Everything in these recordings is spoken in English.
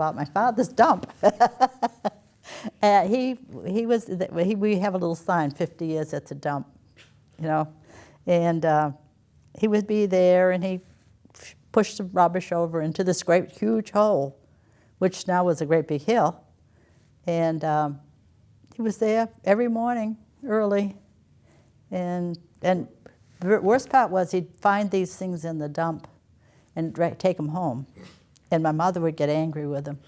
about my father's dump. We have a little sign, 50 years at the dump, you know. And he would be there, and he pushed the rubbish over into this great huge hole, which now was a great big hill. And he was there every morning early. And the worst part was he'd find these things in the dump and take them home. And my mother would get angry with him.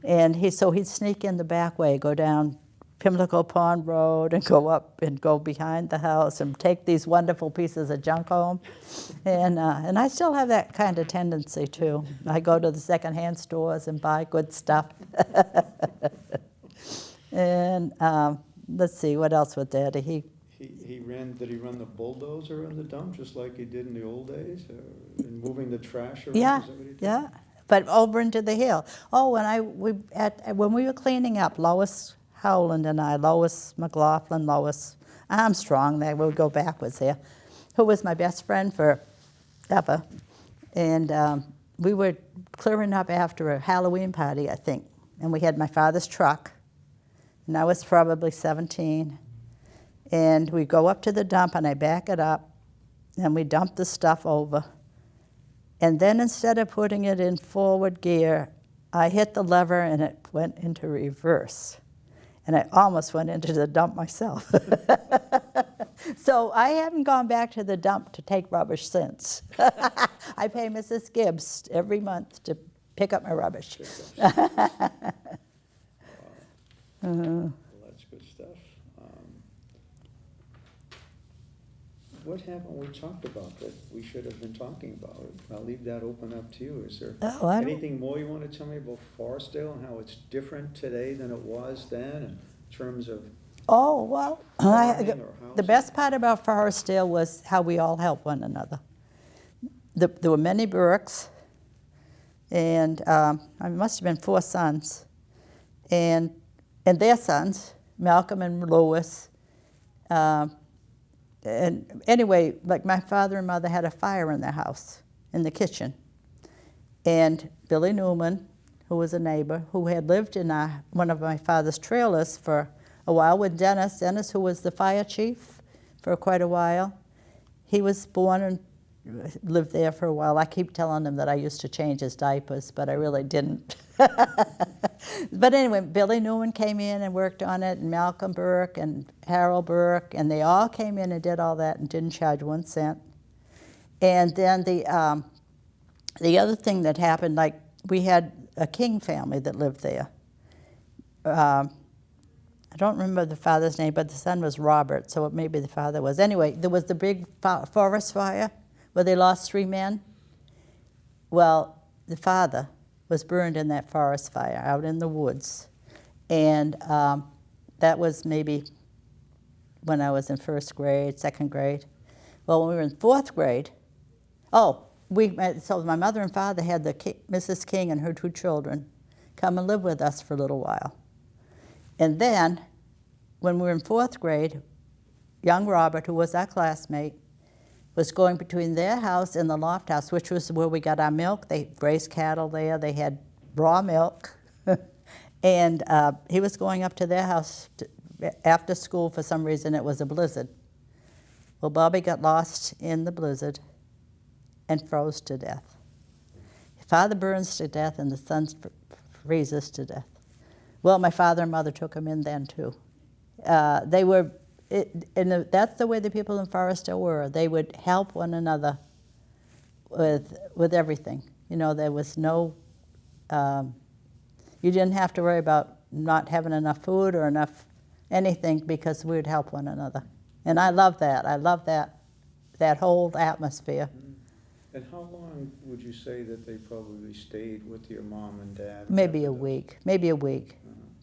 And so he'd sneak in the back way, go down Pimlico Pond Road and go up and go behind the house and take these wonderful pieces of junk home. And I still have that kind of tendency too. I go to the secondhand stores and buy good stuff. And let's see, what else with Daddy? Did he run the bulldozer in the dump just like he did in the old days? In moving the trash around? Yeah, Is that what he did? yeah. But over into the hill. Oh, when we were cleaning up, Lois Howland and I, Lois McLaughlin, Lois Armstrong, they would go backwards there, who was my best friend forever. And we were clearing up after a Halloween party, I think. And we had my father's truck, and I was probably 17. And we go up to the dump, and I back it up, and we dump the stuff over. And then instead of putting it in forward gear, I hit the lever and it went into reverse. And I almost went into the dump myself. So I haven't gone back to the dump to take rubbish since. I pay Mrs. Gibbs every month to pick up my rubbish. Well, that's good stuff. What happened? We talked about that we should have been talking about. I'll leave that open up to you. Is there anything more you want to tell me about Forestdale and how it's different today than it was then in terms of? Oh, well, the best part about Forestdale was how we all helped one another. There were many Burkes, and I must have been 4 sons, and their sons, Malcolm and Lewis. And anyway, like my father and mother had a fire in their house, in the kitchen. And Billy Newman, who was a neighbor, who had lived in one of my father's trailers for a while with Dennis, who was the fire chief for quite a while. He was born and lived there for a while. I keep telling him that I used to change his diapers, but I really didn't. But anyway, Billy Newman came in and worked on it, and Malcolm Burke and Harold Burke, and they all came in and did all that and didn't charge 1 cent. And then the other thing that happened, like we had a King family that lived there. I don't remember the father's name, but the son was Robert, so maybe the father was. Anyway, there was the big forest fire where they lost 3 men. Well, the father was burned in that forest fire out in the woods. And that was maybe when I was in 1st grade, 2nd grade. Well, when we were in 4th grade, so my mother and father had Mrs. King and her 2 children come and live with us for a little while. And then, when we were in 4th grade, young Robert, who was our classmate, was going between their house and the loft house, which was where we got our milk. They raised cattle there. They had raw milk. And he was going up to their house after school. For some reason, it was a blizzard. Well, Bobby got lost in the blizzard and froze to death. Father burns to death, and the son freezes to death. Well, my father and mother took him in then, too. That's the way the people in Forestdale were. They would help one another with everything. You know, there was no, you didn't have to worry about not having enough food or enough anything, because we would help one another. And I love that. I love that whole atmosphere. And how long would you say that they probably stayed with your mom and dad? Maybe a week.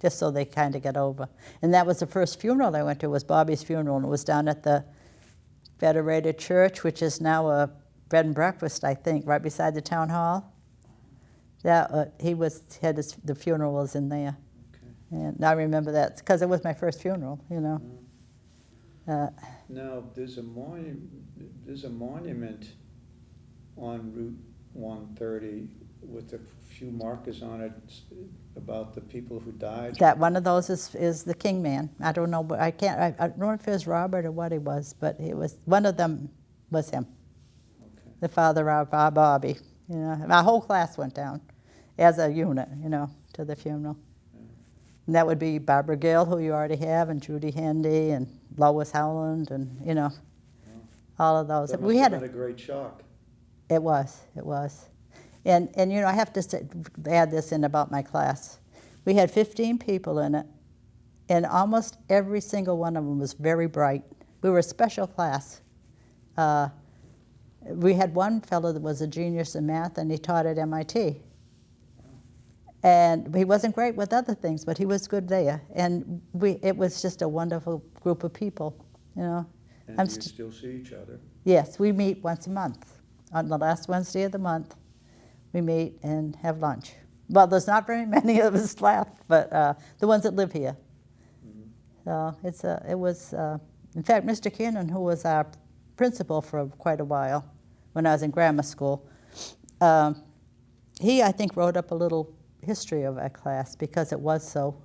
Just so they kind of get over. And that was the first funeral I went to, was Bobby's funeral, and it was down at the Federated Church, which is now a bed and breakfast, I think, right beside the town hall. The funeral was in there. Okay. And I remember that, because it was my first funeral, you know. Now, there's a monument on Route 130 with a few markers on it about the people who died? That one of those is the King Man. I don't know, but I don't know if it was Robert or what he was, but it was, one of them was him. Okay. The father of our Bobby. You know, our whole class went down as a unit, you know, to the funeral. And that would be Barbara Gill, who you already have, and Judy Handy, and Lois Howland, and, you know, all of those. That must have been a great shock. It was. And you know, I have to add this in about my class. We had 15 people in it, and almost every single one of them was very bright. We were a special class. We had one fellow that was a genius in math, and he taught at MIT. And he wasn't great with other things, but he was good there. And it was just a wonderful group of people, you know. And you still see each other? Yes, we meet once a month. On the last Wednesday of the month, we meet and have lunch. Well, there's not very many of us left, but the ones that live here. Mm-hmm. So it was, in fact, Mr. Cannon, who was our principal for quite a while when I was in grammar school, he, I think, wrote up a little history of our class because it was so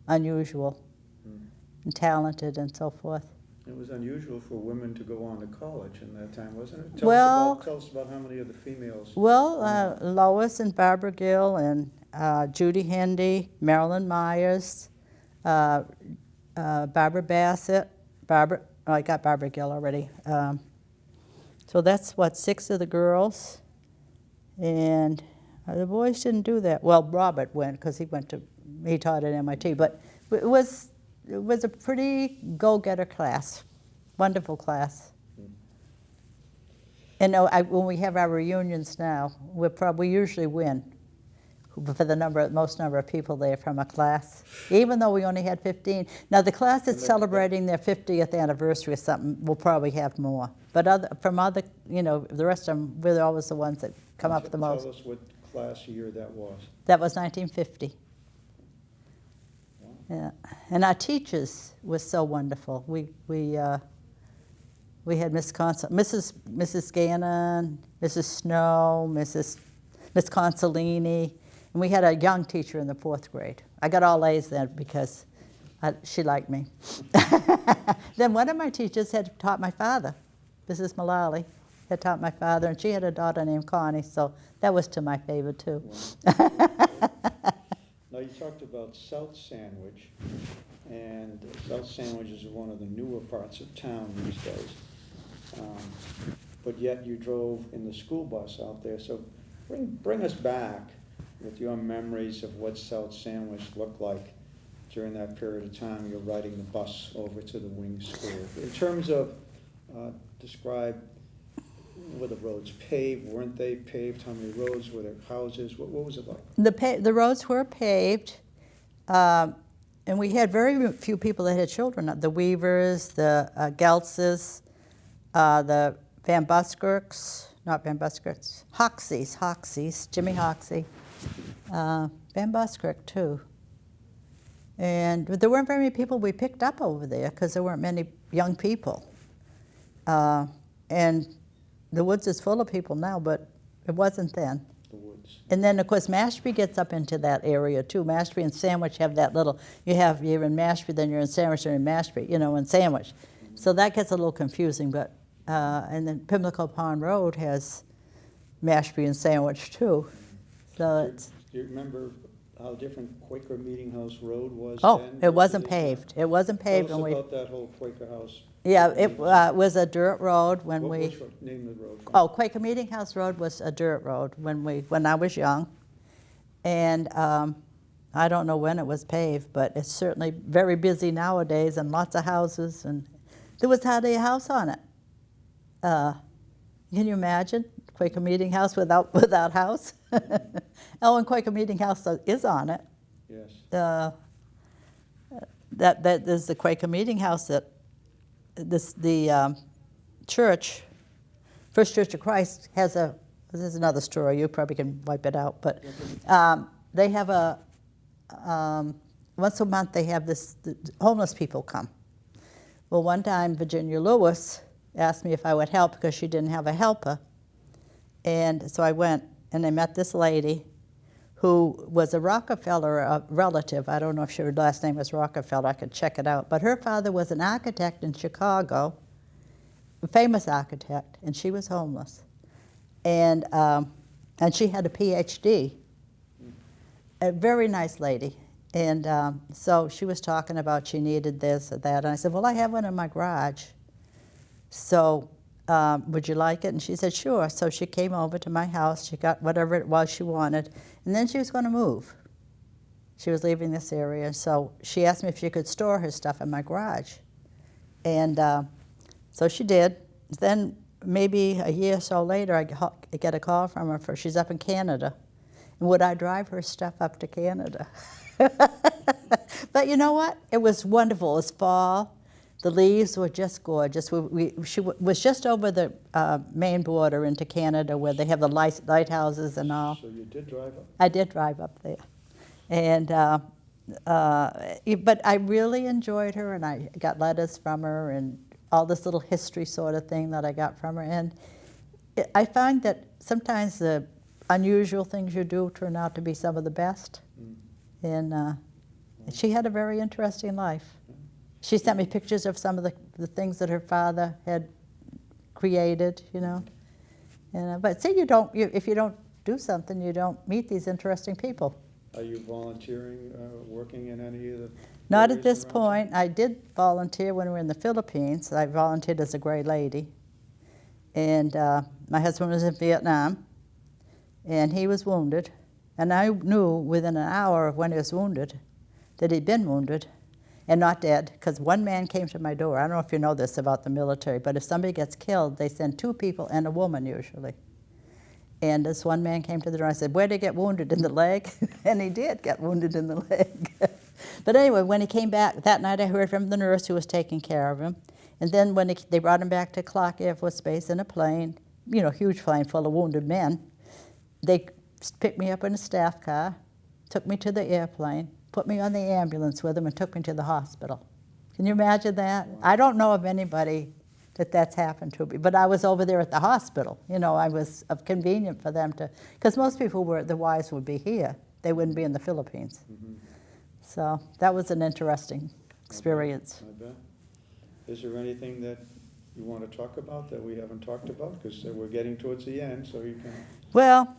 unusual and talented and so forth. It was unusual for women to go on to college in that time, wasn't it? Well, tell us about how many of the females. Well, Lois and Barbara Gill and Judy Handy, Marilyn Myers, Barbara Bassett, I got Barbara Gill already. So that's what, 6 of the girls, and the boys didn't do that. Well, Robert went because he taught at MIT, but it was a pretty go-getter class, wonderful class. And when we have our reunions now, we usually win for the most number of people there from a class, even though we only had 15. Now the class that's celebrating their 50th anniversary or something will probably have more. But from other, you know, the rest of them, we're always the ones that come up the most. Tell us what class year that was. That was 1950. Wow. Yeah, and our teachers were so wonderful. We had Miss Gannon, Mrs. Snow, Miss Consolini, and we had a young teacher in the 4th grade. I got all A's then because she liked me. Then one of my teachers had taught my father, Mrs. Mullally, had taught my father, and she had a daughter named Connie, so that was to my favor too. Wow. Now you talked about South Sandwich, and South Sandwich is one of the newer parts of town these days. But yet you drove in the school bus out there, so bring us back with your memories of what South Sandwich looked like during that period of time you're riding the bus over to the Wing School. In terms of, describe, were the roads paved, weren't they paved, how many roads, were there houses, what was it like? The roads were paved, and we had very few people that had children, the Weavers, the Geltzes, the Van Buskirks, not Van Buskirks, Hoxies, Jimmy Hoxie, Van Buskirk too. And there weren't very many people we picked up over there because there weren't many young people. And the woods is full of people now, but it wasn't then. The woods. And then, of course, Mashpee gets up into that area too. Mashpee and Sandwich have that little, you're in Mashpee, then you're in Sandwich, you're in Mashpee, in Sandwich. Mm-hmm. So that gets a little confusing, but, and then Pimlico Pond Road has Mashpee and Sandwich too. So do you remember how different Quaker Meeting House Road was then? then? It wasn't paved. It wasn't paved. Tell us about that whole Quaker House. Yeah, it was a dirt road when Which name the road from? Oh, Quaker Meeting House Road was a dirt road when I was young. And I don't know when it was paved, but it's certainly very busy nowadays and lots of houses. And there was hardly a house on it. Can you imagine? Quaker Meeting House without house? Oh, and Quaker Meeting House is on it. Yes. That is the Quaker Meeting House that the church, First Church of Christ, has this is another story, you probably can wipe it out, but they have once a month they have the homeless people come. Well, one time Virginia Lewis asked me if I would help because she didn't have a helper. And so I went, and I met this lady who was a Rockefeller relative. I don't know if her last name was Rockefeller. I could check it out. But her father was an architect in Chicago, a famous architect, and she was homeless. And she had a PhD, a very nice lady. And so she was talking about she needed this or that. And I said, well, I have one in my garage. So would you like it? And she said, sure. So she came over to my house. She got whatever it was she wanted. And then she was going to move. She was leaving this area. So she asked me if she could store her stuff in my garage. And so she did. Then maybe a year or so later, I get a call from her. She's up in Canada. And would I drive her stuff up to Canada? But you know what? It was wonderful. It was fall. The leaves were just gorgeous. She was just over the Maine border into Canada where they have the lighthouses and all. So you did drive up? I did drive up there. And, but I really enjoyed her, and I got letters from her and all this little history sort of thing that I got from her. And I find that sometimes the unusual things you do turn out to be some of the best. And she had a very interesting life. She sent me pictures of some of the things that her father had created, you know. And, but see, if you don't do something, you don't meet these interesting people. Are you volunteering, working in any of the... Not at this point. I did volunteer when we were in the Philippines. I volunteered as a gray lady. And my husband was in Vietnam, and he was wounded. And I knew within an hour of when he was wounded that he'd been wounded and not dead, because one man came to my door. I don't know if you know this about the military, but if somebody gets killed, they send 2 people and a woman usually. And this one man came to the door. I said, where'd he get wounded? In the leg? And he did get wounded in the leg. But anyway, when he came back, that night I heard from the nurse who was taking care of him. And then when they brought him back to Clark Air Force Base in a plane, you know, huge plane full of wounded men, they picked me up in a staff car, took me to the airplane, put me on the ambulance with them, and took me to the hospital. Can you imagine that? Wow. I don't know of anybody that's happened to me, but I was over there at the hospital. You know, I was convenient for them to, because most people the wives would be here. They wouldn't be in the Philippines. Mm-hmm. So that was an interesting experience. I bet. Is there anything that you want to talk about that we haven't talked about? Because we're getting towards the end, so you can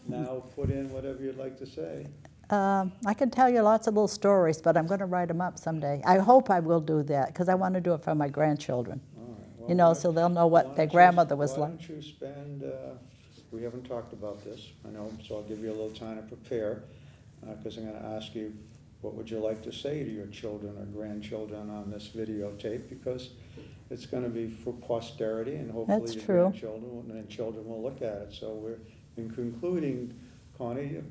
now put in whatever you'd like to say. I can tell you lots of little stories, but I'm going to write them up someday. I hope I will do that, because I want to do it for my grandchildren. Well, you know, so they'll know what their grandmother was like. Why don't you spend, we haven't talked about this, I know, so I'll give you a little time to prepare, because I'm going to ask you, what would you like to say to your children or grandchildren on this videotape, because it's going to be for posterity, and hopefully your grandchildren and children will look at it. So we're in concluding, Connie,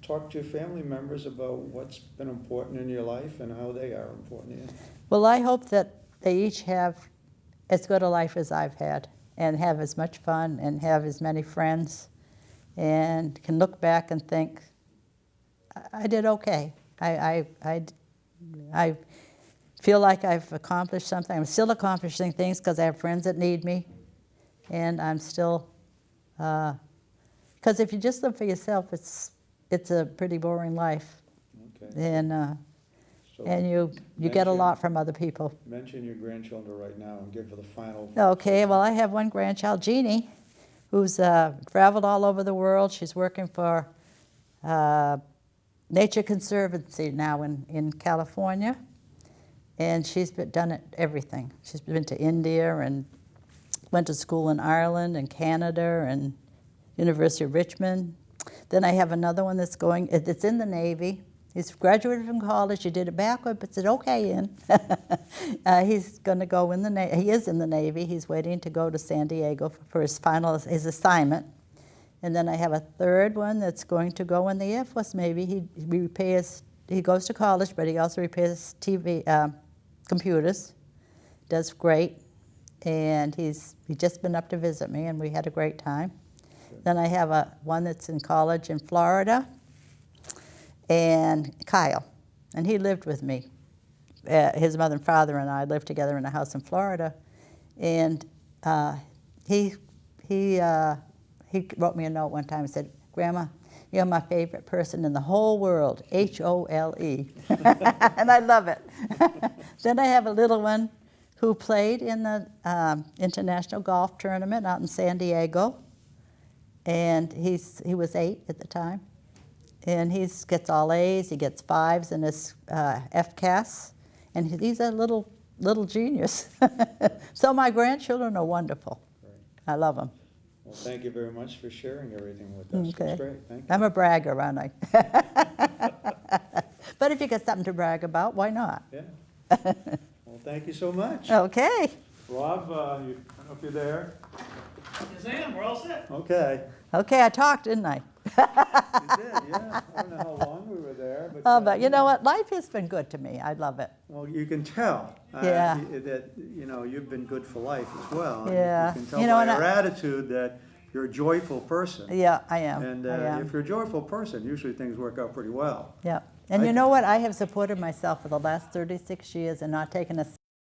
talk to your family members about what's been important in your life and how they are important to you. Well, I hope that they each have as good a life as I've had, and have as much fun and have as many friends, and can look back and think, I did okay. I feel like I've accomplished something. I'm still accomplishing things because I have friends that need me, and I'm still, because if you just live for yourself, it's a pretty boring life. Okay. And you get a lot from other people. Mention your grandchildren right now and give her the final. Okay, well, I have one grandchild, Jeannie, who's traveled all over the world. She's working for Nature Conservancy now in California, and she's done everything. She's been to India and went to school in Ireland and Canada and University of Richmond. Then I have another one that's in the Navy. He's graduated from college. He did it backward, but said, okay, in. He's going to go in the Navy. He is in the Navy. He's waiting to go to San Diego for his assignment. And then I have a third one that's going to go in the Air Force Navy. He goes to college, but he also repairs computers. Does great. And he's just been up to visit me, and we had a great time. Then I have one that's in college in Florida, and Kyle, and he lived with me. His mother and father and I lived together in a house in Florida, and he wrote me a note one time and said, Grandma, you're my favorite person in the whole world, Hole. And I love it. Then I have a little one who played in the International Golf Tournament out in San Diego. And he was 8 at the time. And he gets all A's, he gets 5s in his FCAS. And he's a little genius. So my grandchildren are wonderful. Great. I love them. Well, thank you very much for sharing everything with us. Okay. That's great. Thank you. I'm a bragger, aren't I? But if you got something to brag about, why not? Yeah. Well, thank you so much. Okay. Rob, I don't know if you're there. Yes, I am. We're all set. Okay. Okay, I talked, didn't I? You did, yeah. I don't know how long we were there, but. Oh, but you know what? Life has been good to me. I love it. Well, you can tell. Yeah. That, you've been good for life as well. Yeah. You can tell You know, by and your attitude that you're a joyful person. Yeah, I am. And I am. if you're a joyful person, usually things work out pretty well. Yeah. And you know what? I have supported myself for the last 36 years and not taken a